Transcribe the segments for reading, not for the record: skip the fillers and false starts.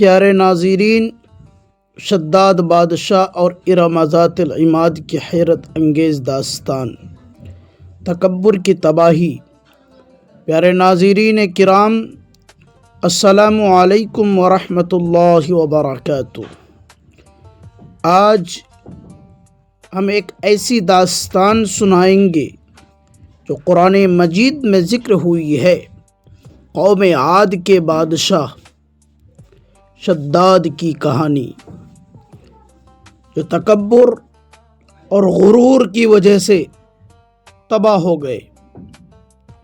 پیارے ناظرین، شداد بادشاہ اور ارم ذات العماد کی حیرت انگیز داستان تکبر کی تباہی۔ پیارے ناظرین کرام، السلام علیکم ورحمۃ اللہ وبرکاتہ۔ آج ہم ایک ایسی داستان سنائیں گے جو قرآن مجید میں ذکر ہوئی ہے۔ قوم عاد کے بادشاہ شداد کی کہانی، جو تکبر اور غرور کی وجہ سے تباہ ہو گئے۔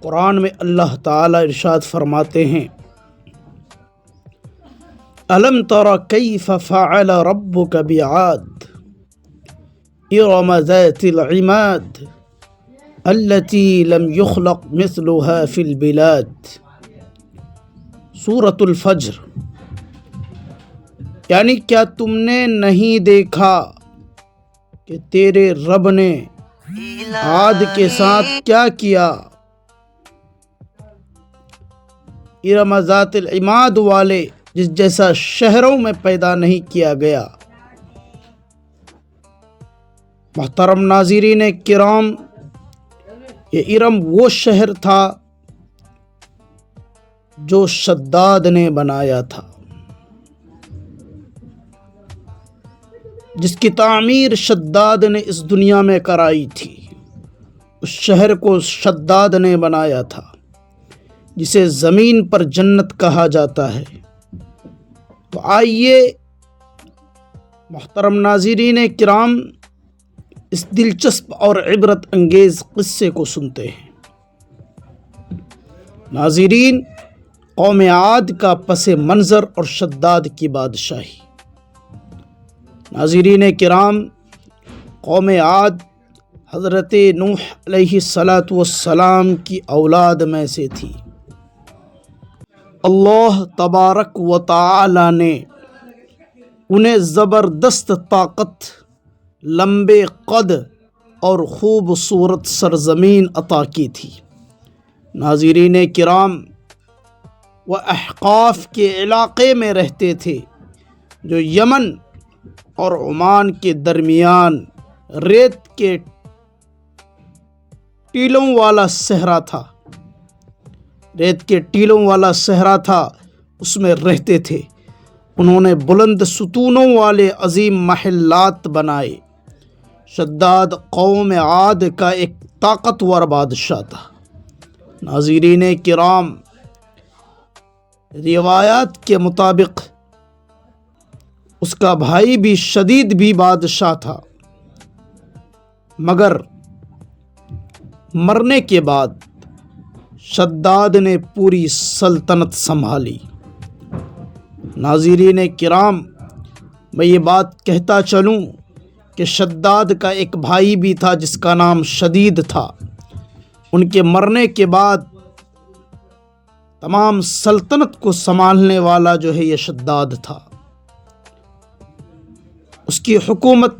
قرآن میں اللہ تعالی ارشاد فرماتے ہیں، أَلَمْ تَرَ كَيْفَ فَعَلَ رَبُّكَ بِعَادٍ إِرَمَ ذَاتِ الْعِمَادِ الَّتِي لَمْ يُخْلَقْ مِثْلُهَا فِي الْبِلَادِ۔ سورۃ الفجر۔ یعنی کیا تم نے نہیں دیکھا کہ تیرے رب نے عاد کے ساتھ کیا کیا؟ ارم ذات العماد والے جس جیسا شہروں میں پیدا نہیں کیا گیا۔ محترم ناظرین کرام، یہ ارم وہ شہر تھا جو شداد نے بنایا تھا، جس کی تعمیر شداد نے اس دنیا میں کرائی تھی۔ اس شہر کو شداد نے بنایا تھا، جسے زمین پر جنت کہا جاتا ہے۔ تو آئیے محترم ناظرین کرام، اس دلچسپ اور عبرت انگیز قصے کو سنتے ہیں۔ ناظرین، قوم عاد کا پس منظر اور شداد کی بادشاہی۔ ناظرین کرام، قوم عاد حضرت نوح علیہ السلام کی اولاد میں سے تھی۔ اللہ تبارک و تعالی نے انہیں زبردست طاقت، لمبے قد اور خوبصورت سرزمین عطا کی تھی۔ ناظرین کرام، وہ احقاف کے علاقے میں رہتے تھے، جو یمن اور عمان کے درمیان ریت کے ٹیلوں والا صحرا تھا۔ ریت کے ٹیلوں والا صحرا تھا، اس میں رہتے تھے۔ انہوں نے بلند ستونوں والے عظیم محلات بنائے۔ شداد قوم عاد کا ایک طاقتور بادشاہ تھا۔ ناظرین کرام، روایات کے مطابق اس کا بھائی بھی شدید بھی بادشاہ تھا، مگر مرنے کے بعد شداد نے پوری سلطنت سنبھالی۔ ناظرین کرام، میں یہ بات کہتا چلوں کہ شداد کا ایک بھائی بھی تھا جس کا نام شدید تھا۔ ان کے مرنے کے بعد تمام سلطنت کو سنبھالنے والا جو ہے یہ شداد تھا۔ اس کی حکومت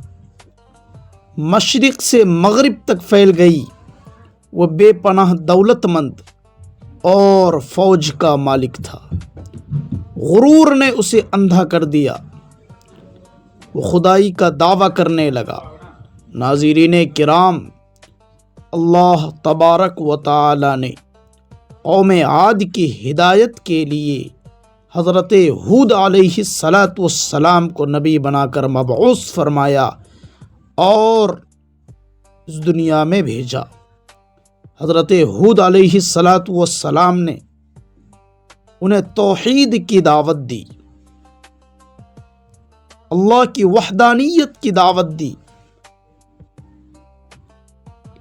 مشرق سے مغرب تک پھیل گئی۔ وہ بے پناہ دولت مند اور فوج کا مالک تھا۔ غرور نے اسے اندھا کر دیا۔ وہ خدائی کا دعویٰ کرنے لگا۔ ناظرین کرام، اللہ تبارک و تعالی نے قوم عاد کی ہدایت کے لیے حضرت ہود علیہ السلام کو نبی بنا کر مبعوث فرمایا اور اس دنیا میں بھیجا۔ حضرت ہود علیہ السلام نے انہیں توحید کی دعوت دی، اللہ کی وحدانیت کی دعوت دی،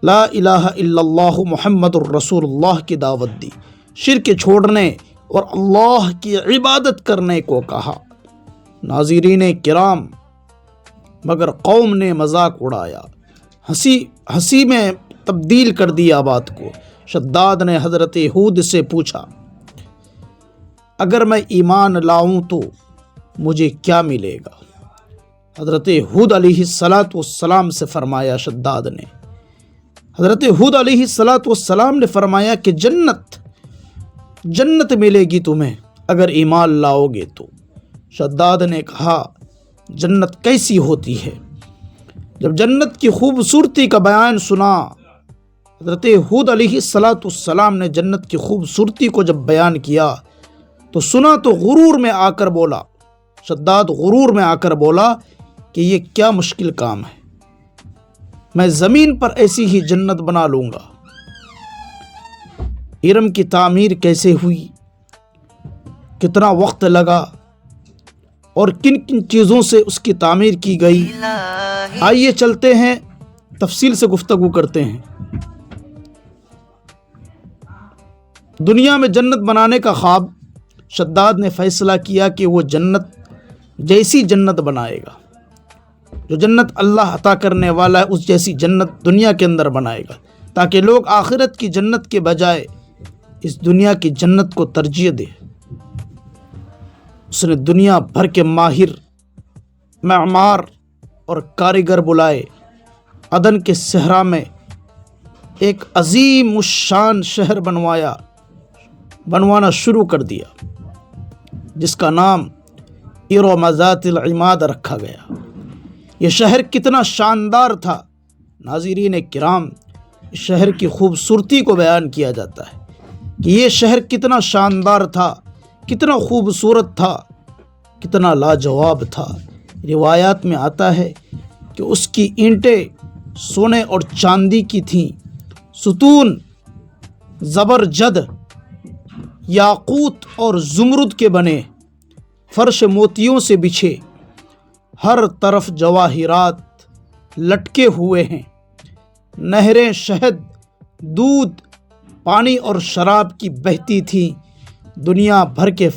لا الہ الا اللہ محمد الرسول اللہ کی دعوت دی، شرک چھوڑنے اور اللہ کی عبادت کرنے کو کہا۔ ناظرین کرام، مگر قوم نے مذاق اڑایا، ہنسی میں تبدیل کر دیا بات کو۔ شداد نے حضرت ہود سے پوچھا، اگر میں ایمان لاؤں تو مجھے کیا ملے گا؟ حضرت ہود علیہ السلام سے فرمایا شداد نے، حضرت ہود علیہ السلام نے فرمایا کہ جنت ملے گی تمہیں اگر ایمان لاؤ گے تو۔ شداد نے کہا جنت کیسی ہوتی ہے؟ جب جنت کی خوبصورتی کا بیان سنا، حضرت ہود علیہ السلام نے جنت کی خوبصورتی کو جب بیان کیا تو سنا تو غرور میں آ کر بولا، شداد غرور میں آ کر بولا کہ یہ کیا مشکل کام ہے، میں زمین پر ایسی ہی جنت بنا لوں گا۔ ارم کی تعمیر کیسے ہوئی، کتنا وقت لگا اور کن کن چیزوں سے اس کی تعمیر کی گئی، آئیے چلتے ہیں تفصیل سے گفتگو کرتے ہیں۔ دنیا میں جنت بنانے کا خواب شداد نے فیصلہ کیا کہ وہ جنت جیسی جنت بنائے گا، جو جنت اللہ عطا کرنے والا ہے اس جیسی جنت دنیا کے اندر بنائے گا، تاکہ لوگ آخرت کی جنت کے بجائے اس دنیا کی جنت کو ترجیح دے۔ اس نے دنیا بھر کے ماہر معمار اور کاریگر بلائے، عدن کے صحرا میں ایک عظیم الشان شہر بنوانا شروع کر دیا، جس کا نام ارم ذات العماد رکھا گیا۔ یہ شہر کتنا شاندار تھا، ناظرین کرام، اس شہر کی خوبصورتی کو بیان کیا جاتا ہے کہ یہ شہر کتنا شاندار تھا، کتنا خوبصورت تھا، کتنا لاجواب تھا۔ روایات میں آتا ہے کہ اس کی اینٹیں سونے اور چاندی کی تھیں، ستون زبرجد یاقوت اور زمرد کے بنے، فرش موتیوں سے بچھے، ہر طرف جواہرات لٹکے ہوئے ہیں، نہریں شہد، دودھ، پانی اور شراب کی بہتی تھیں، دنیا بھر کے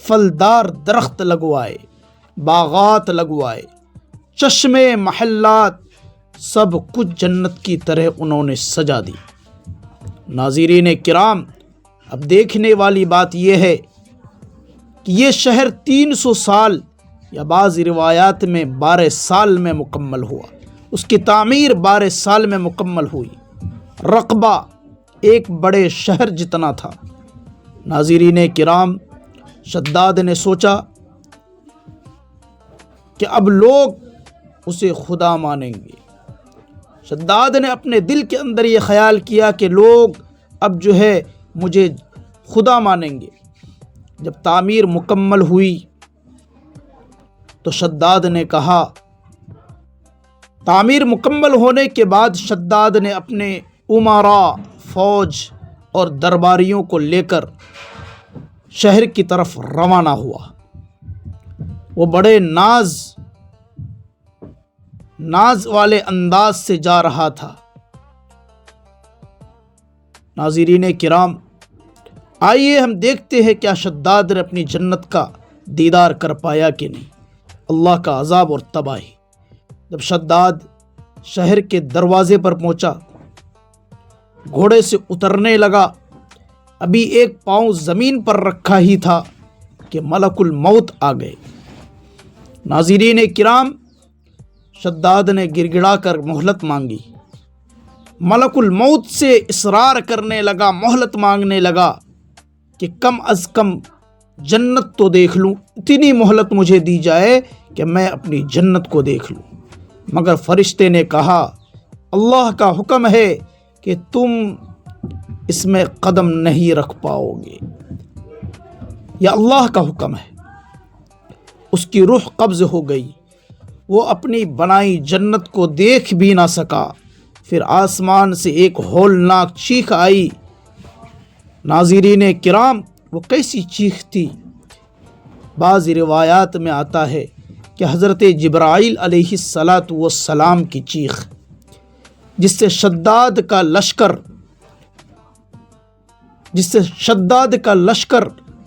پھلدار درخت لگوائے، باغات لگوائے، چشمے، محلات، سب کچھ جنت کی طرح انہوں نے سجا دی۔ ناظرین کرام، اب دیکھنے والی بات یہ ہے کہ یہ شہر 300 سال یا بعض روایات میں 12 سال میں مکمل ہوا، اس کی تعمیر 12 سال میں مکمل ہوئی، رقبہ ایک بڑے شہر جتنا تھا۔ ناظرین کرام، شداد نے سوچا کہ اب لوگ اسے خدا مانیں گے۔ شداد نے اپنے دل کے اندر یہ خیال کیا کہ لوگ اب جو ہے مجھے خدا مانیں گے۔ جب تعمیر مکمل ہوئی تو شداد نے کہا، تعمیر مکمل ہونے کے بعد شداد نے اپنے امراء، فوج اور درباریوں کو لے کر شہر کی طرف روانہ ہوا۔ وہ بڑے ناز والے انداز سے جا رہا تھا۔ ناظرین کرام، آئیے ہم دیکھتے ہیں کیا شداد نے اپنی جنت کا دیدار کر پایا کہ نہیں۔ اللہ کا عذاب اور تباہی۔ جب شداد شہر کے دروازے پر پہنچا، گھوڑے سے اترنے لگا، ابھی ایک پاؤں زمین پر رکھا ہی تھا کہ ملک الموت آ گئے۔ ناظرین کرام، شداد نے گڑ گڑا کر مہلت مانگی، ملک الموت سے اصرار کرنے لگا، مہلت مانگنے لگا کہ کم از کم جنت تو دیکھ لوں، اتنی مہلت مجھے دی جائے کہ میں اپنی جنت کو دیکھ لوں۔ مگر فرشتے نے کہا، اللہ کا حکم ہے کہ تم اس میں قدم نہیں رکھ پاؤ گے، یہ اللہ کا حکم ہے۔ اس کی روح قبض ہو گئی، وہ اپنی بنائی جنت کو دیکھ بھی نہ سکا۔ پھر آسمان سے ایک ہولناک چیخ آئی۔ ناظرین کرام، وہ کیسی چیخ تھی؟ بعض روایات میں آتا ہے کہ حضرت جبرائیل علیہ السلام کی چیخ، جس سے شداد کا لشکر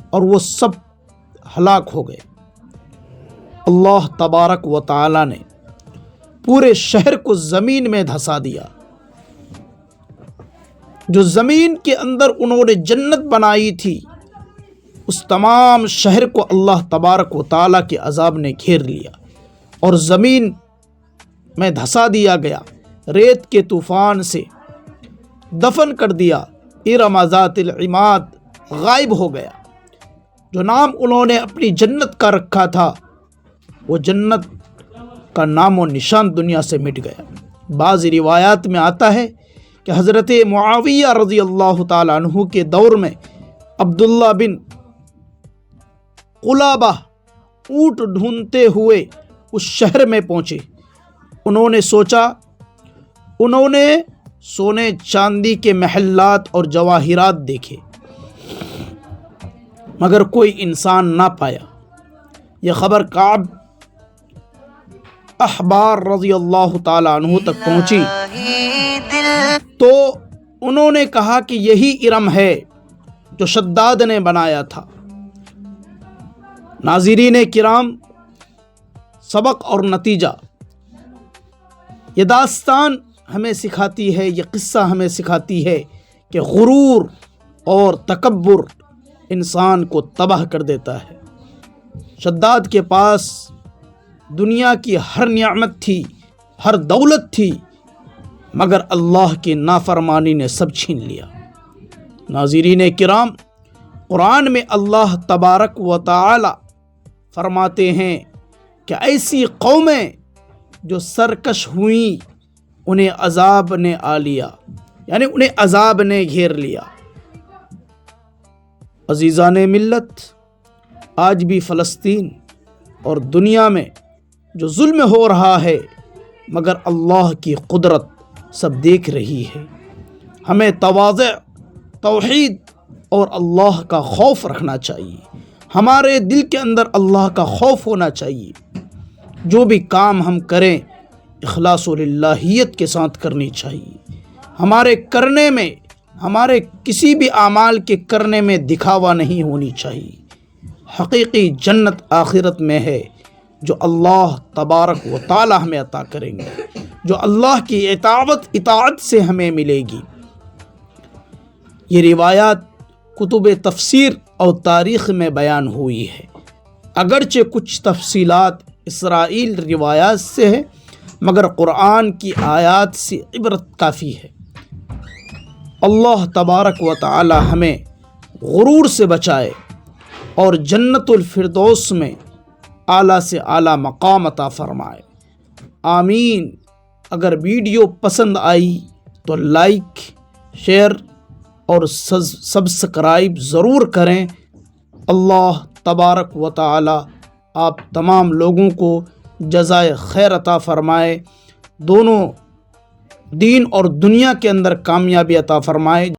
اور وہ سب ہلاک ہو گئے۔ اللہ تبارک و تعالی نے پورے شہر کو زمین میں دھسا دیا۔ جو زمین کے اندر انہوں نے جنت بنائی تھی، اس تمام شہر کو اللہ تبارک و تعالیٰ کے عذاب نے گھیر لیا اور زمین میں دھسا دیا گیا، ریت کے طوفان سے دفن کر دیا۔ ارم ذات العماد غائب ہو گیا۔ جو نام انہوں نے اپنی جنت کا رکھا تھا وہ جنت کا نام و نشان دنیا سے مٹ گیا۔ بعض روایات میں آتا ہے کہ حضرت معاویہ رضی اللہ تعالیٰ عنہ کے دور میں عبداللہ بن قلابہ اونٹ ڈھونڈتے ہوئے اس شہر میں پہنچے۔ انہوں نے سونے چاندی کے محلات اور جواہرات دیکھے مگر کوئی انسان نہ پایا۔ یہ خبر کعب احبار رضی اللہ تعالیٰ عنہ تک پہنچی تو انہوں نے کہا کہ یہی ارم ہے جو شداد نے بنایا تھا۔ ناظرین کرام، سبق اور نتیجہ، یہ داستان ہمیں سکھاتی ہے، یہ قصہ ہمیں سکھاتی ہے کہ غرور اور تکبر انسان کو تباہ کر دیتا ہے۔ شداد کے پاس دنیا کی ہر نعمت تھی، ہر دولت تھی، مگر اللہ کی نافرمانی نے سب چھین لیا۔ ناظرین کرام، قرآن میں اللہ تبارک و تعالی فرماتے ہیں کہ ایسی قومیں جو سرکش ہوئیں انہیں عذاب نے آ لیا، یعنی انہیں عذاب نے گھیر لیا۔ عزیزان ملت، آج بھی فلسطین اور دنیا میں جو ظلم ہو رہا ہے مگر اللہ کی قدرت سب دیکھ رہی ہے۔ ہمیں تواضع، توحید اور اللہ کا خوف رکھنا چاہیے۔ ہمارے دل کے اندر اللہ کا خوف ہونا چاہیے۔ جو بھی کام ہم کریں اخلاص و للہیت کے ساتھ کرنی چاہیے۔ ہمارے کسی بھی اعمال کے کرنے میں دکھاوا نہیں ہونی چاہیے۔ حقیقی جنت آخرت میں ہے جو اللہ تبارک و تعالی ہمیں عطا کریں گے، جو اللہ کی اطاعت سے ہمیں ملے گی۔ یہ روایات کتب تفسیر اور تاریخ میں بیان ہوئی ہے، اگرچہ کچھ تفصیلات اسرائیل روایات سے ہے مگر قرآن کی آیات سے عبرت کافی ہے۔ اللہ تبارک و تعالی ہمیں غرور سے بچائے اور جنت الفردوس میں اعلیٰ سے اعلیٰ مقام عطا فرمائے، آمین۔ اگر ویڈیو پسند آئی تو لائک، شیئر اور سبسکرائب ضرور کریں۔ اللہ تبارک و تعالی آپ تمام لوگوں کو جزائے خیر عطا فرمائے، دونوں دین اور دنیا کے اندر کامیابی عطا فرمائے۔